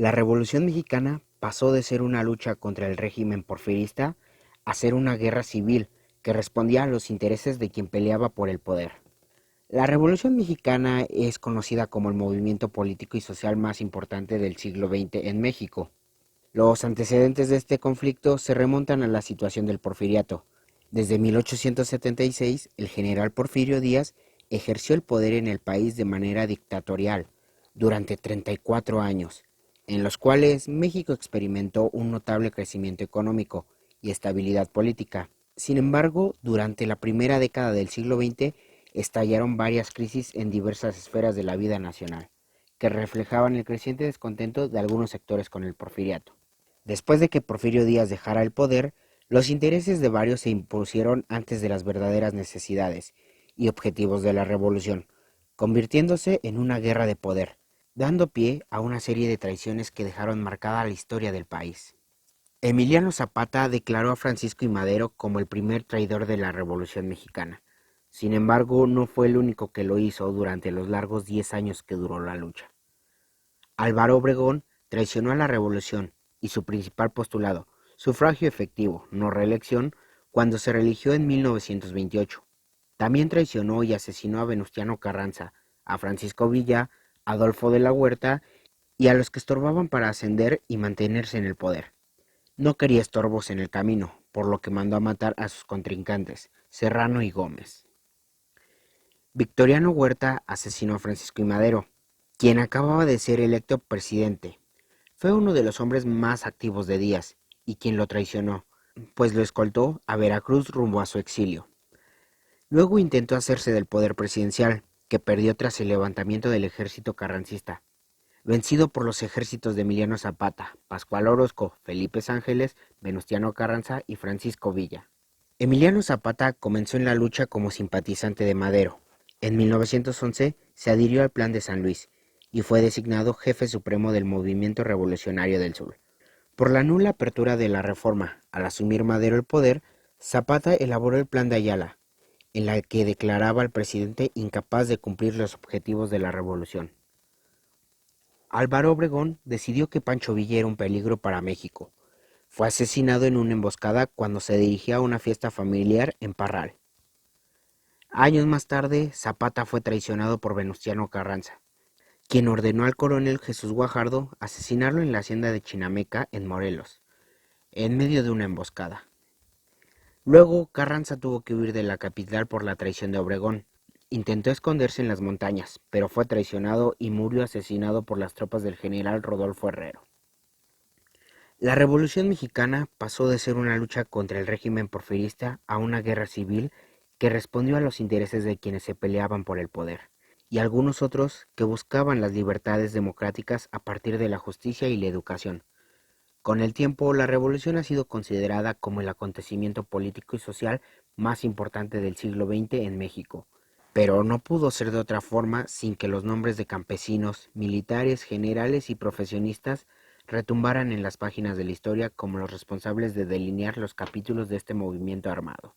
La Revolución Mexicana pasó de ser una lucha contra el régimen porfirista a ser una guerra civil que respondía a los intereses de quien peleaba por el poder. La Revolución Mexicana es conocida como el movimiento político y social más importante del siglo XX en México. Los antecedentes de este conflicto se remontan a la situación del porfiriato. Desde 1876, el general Porfirio Díaz ejerció el poder en el país de manera dictatorial durante 34 años, en los cuales México experimentó un notable crecimiento económico y estabilidad política. Sin embargo, durante la primera década del siglo XX estallaron varias crisis en diversas esferas de la vida nacional, que reflejaban el creciente descontento de algunos sectores con el porfiriato. Después de que Porfirio Díaz dejara el poder, los intereses de varios se impusieron antes de las verdaderas necesidades y objetivos de la revolución, convirtiéndose en una guerra de poder, dando pie a una serie de traiciones que dejaron marcada la historia del país. Emiliano Zapata declaró a Francisco I. Madero como el primer traidor de la Revolución Mexicana. Sin embargo, no fue el único que lo hizo durante los largos 10 años que duró la lucha. Álvaro Obregón traicionó a la revolución y su principal postulado, sufragio efectivo, no reelección, cuando se reeligió en 1928. También traicionó y asesinó a Venustiano Carranza, a Francisco Villa, a Adolfo de la Huerta y a los que estorbaban para ascender y mantenerse en el poder. No quería estorbos en el camino, por lo que mandó a matar a sus contrincantes, Serrano y Gómez. Victoriano Huerta asesinó a Francisco I. Madero, quien acababa de ser electo presidente. Fue uno de los hombres más activos de Díaz y quien lo traicionó, pues lo escoltó a Veracruz rumbo a su exilio. Luego intentó hacerse del poder presidencial, que perdió tras el levantamiento del ejército carrancista, vencido por los ejércitos de Emiliano Zapata, Pascual Orozco, Felipe Ángeles, Venustiano Carranza y Francisco Villa. Emiliano Zapata comenzó en la lucha como simpatizante de Madero. En 1911 se adhirió al Plan de San Luis y fue designado jefe supremo del Movimiento Revolucionario del Sur. Por la nula apertura de la reforma al asumir Madero el poder, Zapata elaboró el Plan de Ayala, en la que declaraba al presidente incapaz de cumplir los objetivos de la revolución. Álvaro Obregón decidió que Pancho Villa era un peligro para México. Fue asesinado en una emboscada cuando se dirigía a una fiesta familiar en Parral. Años más tarde, Zapata fue traicionado por Venustiano Carranza, quien ordenó al coronel Jesús Guajardo asesinarlo en la hacienda de Chinameca, en Morelos, en medio de una emboscada. Luego, Carranza tuvo que huir de la capital por la traición de Obregón. Intentó esconderse en las montañas, pero fue traicionado y murió asesinado por las tropas del general Rodolfo Herrero. La Revolución Mexicana pasó de ser una lucha contra el régimen porfirista a una guerra civil que respondió a los intereses de quienes se peleaban por el poder, y algunos otros que buscaban las libertades democráticas a partir de la justicia y la educación. Con el tiempo, la revolución ha sido considerada como el acontecimiento político y social más importante del siglo XX en México, pero no pudo ser de otra forma sin que los nombres de campesinos, militares, generales y profesionistas retumbaran en las páginas de la historia como los responsables de delinear los capítulos de este movimiento armado.